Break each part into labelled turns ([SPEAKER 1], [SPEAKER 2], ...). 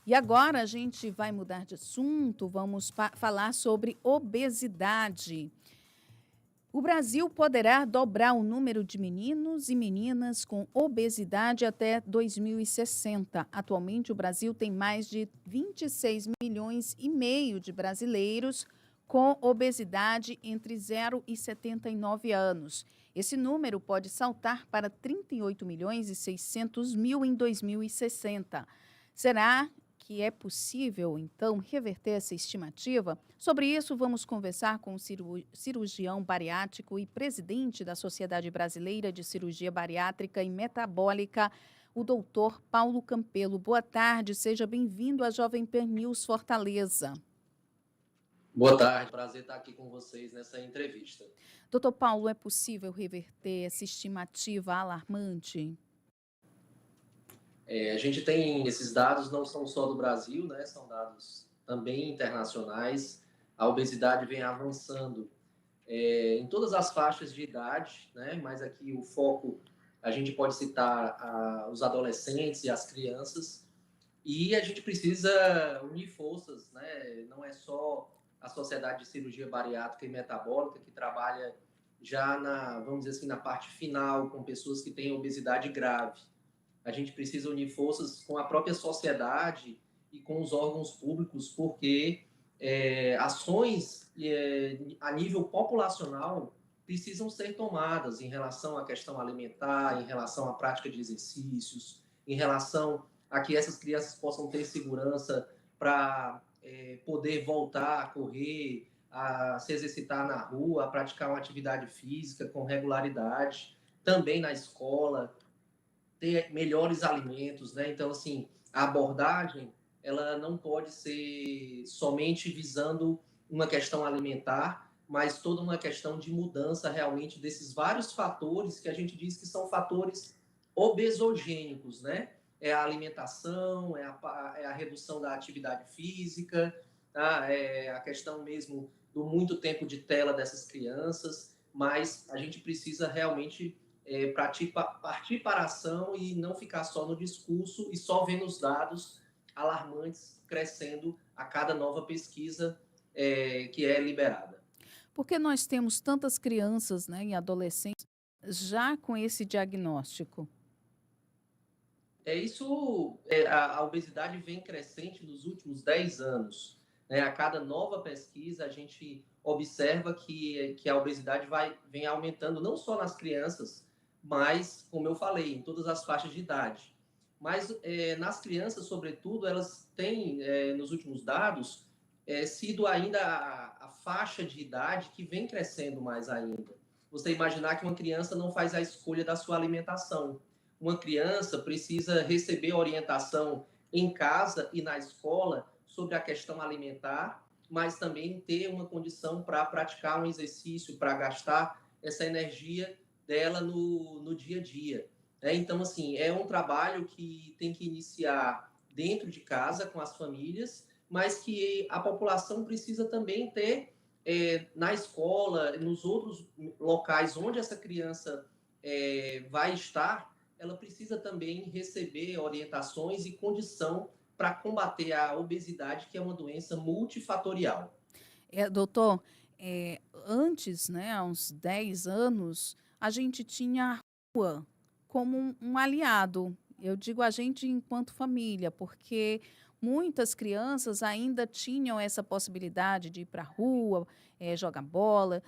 [SPEAKER 1] E agora a gente vai mudar de assunto, vamos falar sobre obesidade. O Brasil poderá dobrar o número de meninos e meninas com obesidade até 2060. Atualmente, o Brasil tem mais de 26 milhões e meio de brasileiros com obesidade entre 0 e 79 anos. Esse número pode saltar para 38 milhões e 600 mil em 2060. Será que é possível, então, reverter essa estimativa? Sobre isso, vamos conversar com o cirurgião bariátrico e presidente da Sociedade Brasileira de Cirurgia Bariátrica e Metabólica, o doutor Paulo Campelo. Boa tarde, seja bem-vindo à Jovem Pan News Fortaleza.
[SPEAKER 2] Boa tarde, prazer estar aqui com vocês nessa entrevista.
[SPEAKER 1] Doutor Paulo, é possível reverter essa estimativa alarmante?
[SPEAKER 2] A gente tem esses dados, não são só do Brasil, né? São dados também internacionais. A obesidade vem avançando em todas as faixas de idade, né? Mas aqui o foco, a gente pode citar os adolescentes e as crianças. E a gente precisa unir forças, né? Não é só a Sociedade de Cirurgia Bariátrica e Metabólica que trabalha já vamos dizer assim, na parte final com pessoas que têm obesidade grave. A gente precisa unir forças com a própria sociedade e com os órgãos públicos, porque ações a nível populacional precisam ser tomadas em relação à questão alimentar, em relação à prática de exercícios, em relação a que essas crianças possam ter segurança para poder voltar a correr, a se exercitar na rua, a praticar uma atividade física com regularidade, também na escola, ter melhores alimentos, né? Então, assim, a abordagem, ela não pode ser somente visando uma questão alimentar, mas toda uma questão de mudança realmente desses vários fatores que a gente diz que são fatores obesogênicos, né? É a alimentação, é a redução da atividade física, tá? É a questão mesmo do muito tempo de tela dessas crianças, mas a gente precisa realmente partir para a ação e não ficar só no discurso e só vendo os dados alarmantes crescendo a cada nova pesquisa que é liberada.
[SPEAKER 1] Por que nós temos tantas crianças, né, e adolescentes já com esse diagnóstico?
[SPEAKER 2] A obesidade vem crescente nos últimos 10 anos. Né? A cada nova pesquisa, a gente observa que a obesidade vem aumentando não só nas crianças, mas, como eu falei, em todas as faixas de idade. Mas nas crianças, sobretudo, elas têm, nos últimos dados, sido ainda a faixa de idade que vem crescendo mais ainda. Você imaginar que uma criança não faz a escolha da sua alimentação. Uma criança precisa receber orientação em casa e na escola sobre a questão alimentar, mas também ter uma condição para praticar um exercício, para gastar essa energia dela no dia a dia. Então, assim, é um trabalho que tem que iniciar dentro de casa com as famílias, mas que a população precisa também ter na escola, nos outros locais onde essa criança vai estar, ela precisa também receber orientações e condição para combater a obesidade, que é uma doença multifatorial.
[SPEAKER 1] Doutor, antes, né, há uns 10 anos, a gente tinha a rua como um aliado. Eu digo a gente enquanto família, porque muitas crianças ainda tinham essa possibilidade de ir para a rua, jogar bola,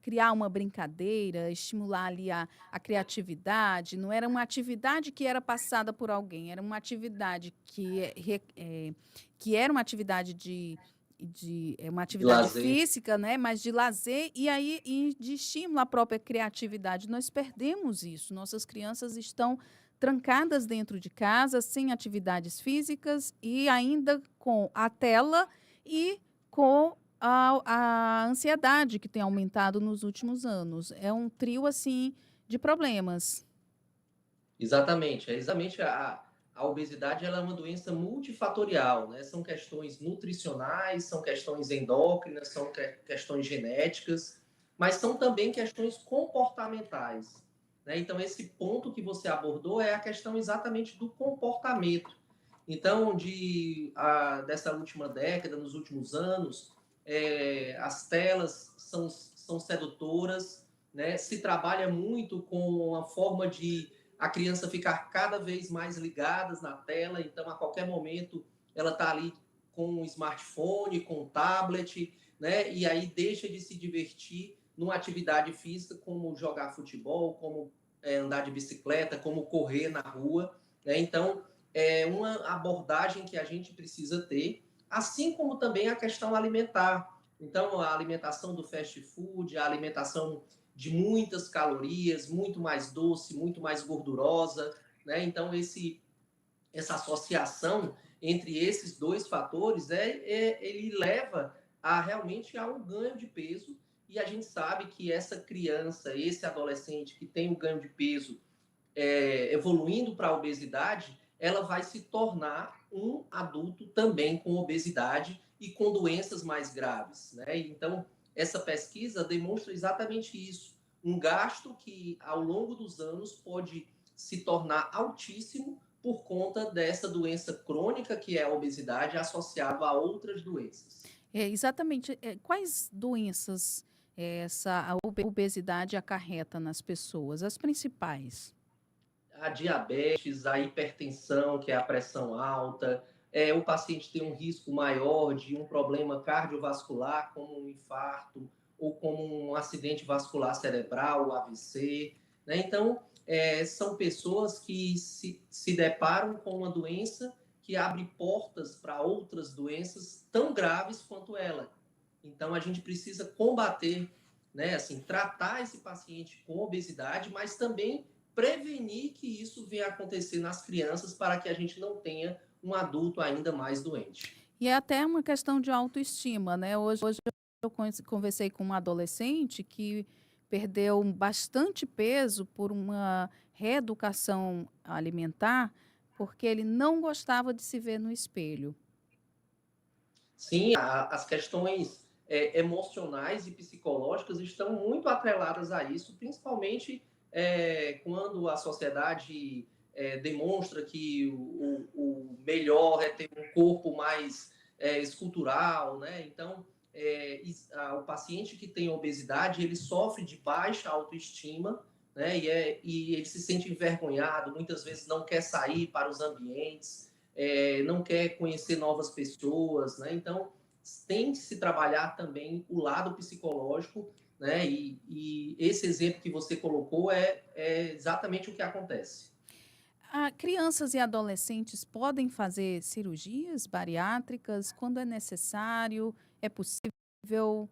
[SPEAKER 1] criar uma brincadeira, estimular ali a criatividade. Não era uma atividade que era passada por alguém, era uma atividade que era uma atividade uma
[SPEAKER 2] De
[SPEAKER 1] atividade
[SPEAKER 2] lazer.
[SPEAKER 1] física, né, mas de lazer e de estímulo à própria criatividade. Nós perdemos isso. Nossas crianças estão trancadas dentro de casa, sem atividades físicas e ainda com a tela e com a ansiedade que tem aumentado nos últimos anos. É um trio, assim, de problemas.
[SPEAKER 2] Exatamente. É exatamente a obesidade, ela é uma doença multifatorial, né? São questões nutricionais, são questões endócrinas, são questões genéticas, mas são também questões comportamentais. Né? Então, esse ponto que você abordou é a questão exatamente do comportamento. Então, dessa última década, nos últimos anos, as telas são sedutoras, né? Se trabalha muito com a forma de a criança ficar cada vez mais ligada na tela, então a qualquer momento ela está ali com um smartphone, com um tablet, né? E aí deixa de se divertir numa atividade física como jogar futebol, como andar de bicicleta, como correr na rua, né? Então, é uma abordagem que a gente precisa ter, assim como também a questão alimentar. Então, a alimentação do fast food, a alimentação de muitas calorias, muito mais doce, muito mais gordurosa, né? Então, essa associação entre esses dois fatores, ele leva realmente a um ganho de peso, e a gente sabe que essa criança, esse adolescente que tem o ganho de peso evoluindo para a obesidade, ela vai se tornar um adulto também com obesidade e com doenças mais graves, né? Então, essa pesquisa demonstra exatamente isso, um gasto que ao longo dos anos pode se tornar altíssimo por conta dessa doença crônica que é a obesidade associada a outras doenças.
[SPEAKER 1] Exatamente. Quais doenças essa obesidade acarreta nas pessoas? As principais?
[SPEAKER 2] A diabetes, a hipertensão, que é a pressão alta, o paciente tem um risco maior de um problema cardiovascular, como um infarto ou como um acidente vascular cerebral, o AVC, né? Então, são pessoas que se deparam com uma doença que abre portas para outras doenças tão graves quanto ela. Então, a gente precisa combater, né, assim, tratar esse paciente com obesidade, mas também prevenir que isso venha a acontecer nas crianças para que a gente não tenha um adulto ainda mais doente.
[SPEAKER 1] E é até uma questão de autoestima, né? Hoje eu conversei com uma adolescente que perdeu bastante peso por uma reeducação alimentar, porque ele não gostava de se ver no espelho.
[SPEAKER 2] Sim, as questões emocionais e psicológicas estão muito atreladas a isso, principalmente quando a sociedade demonstra que o melhor é ter um corpo mais escultural, né? Então, o paciente que tem obesidade, ele sofre de baixa autoestima, né? E ele se sente envergonhado, muitas vezes não quer sair para os ambientes, não quer conhecer novas pessoas, né? Então, tem que se trabalhar também o lado psicológico, né? E esse exemplo que você colocou é exatamente o que acontece.
[SPEAKER 1] Crianças e adolescentes podem fazer cirurgias bariátricas quando é necessário? É possível?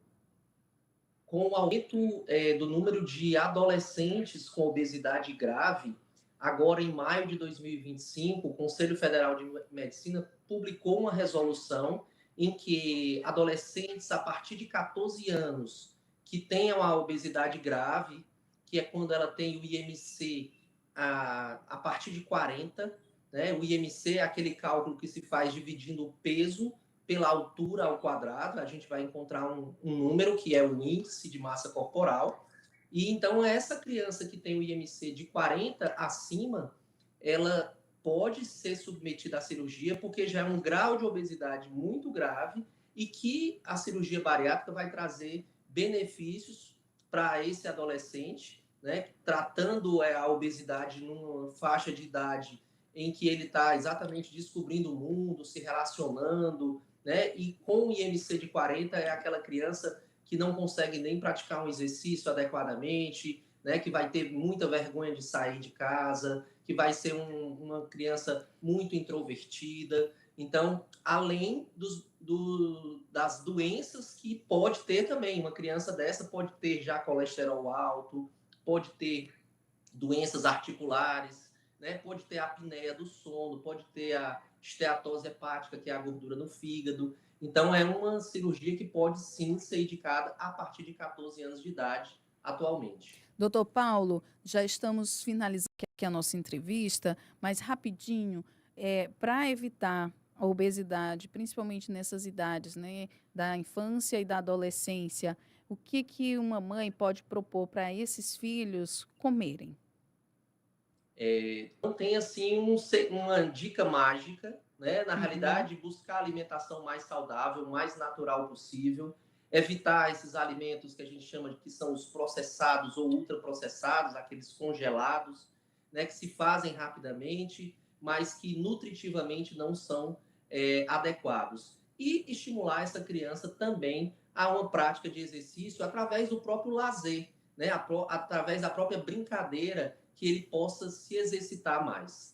[SPEAKER 2] Com o aumento do número de adolescentes com obesidade grave, agora em maio de 2025, o Conselho Federal de Medicina publicou uma resolução em que adolescentes a partir de 14 anos que tenham a obesidade grave, que é quando ela tem o IMC a partir de 40, né? O IMC é aquele cálculo que se faz dividindo o peso pela altura ao quadrado, a gente vai encontrar um número que é o índice de massa corporal. E então essa criança que tem o IMC de 40 acima, ela pode ser submetida à cirurgia porque já é um grau de obesidade muito grave e que a cirurgia bariátrica vai trazer benefícios para esse adolescente, né, tratando a obesidade numa faixa de idade em que ele está exatamente descobrindo o mundo, se relacionando, né? E com o IMC de 40 é aquela criança que não consegue nem praticar um exercício adequadamente, né? Que vai ter muita vergonha de sair de casa, que vai ser uma criança muito introvertida. Então, além das doenças que pode ter também, uma criança dessa pode ter já colesterol alto, pode ter doenças articulares, né? Pode ter a apneia do sono, pode ter a esteatose hepática, que é a gordura no fígado. Então, é uma cirurgia que pode sim ser indicada a partir de 14 anos de idade atualmente.
[SPEAKER 1] Doutor Paulo, já estamos finalizando aqui a nossa entrevista, mas rapidinho, para evitar a obesidade, principalmente nessas idades, né, da infância e da adolescência, o que que uma mãe pode propor para esses filhos comerem?
[SPEAKER 2] Não tem assim uma dica mágica, né? Na
[SPEAKER 1] Uhum.
[SPEAKER 2] realidade, buscar a alimentação mais saudável, mais natural possível, evitar esses alimentos que a gente chama de que são os processados ou ultraprocessados, aqueles congelados, né? Que se fazem rapidamente, mas que nutritivamente não são adequados. E estimular essa criança também a uma prática de exercício através do próprio lazer, né? Através da própria brincadeira, que ele possa se exercitar mais.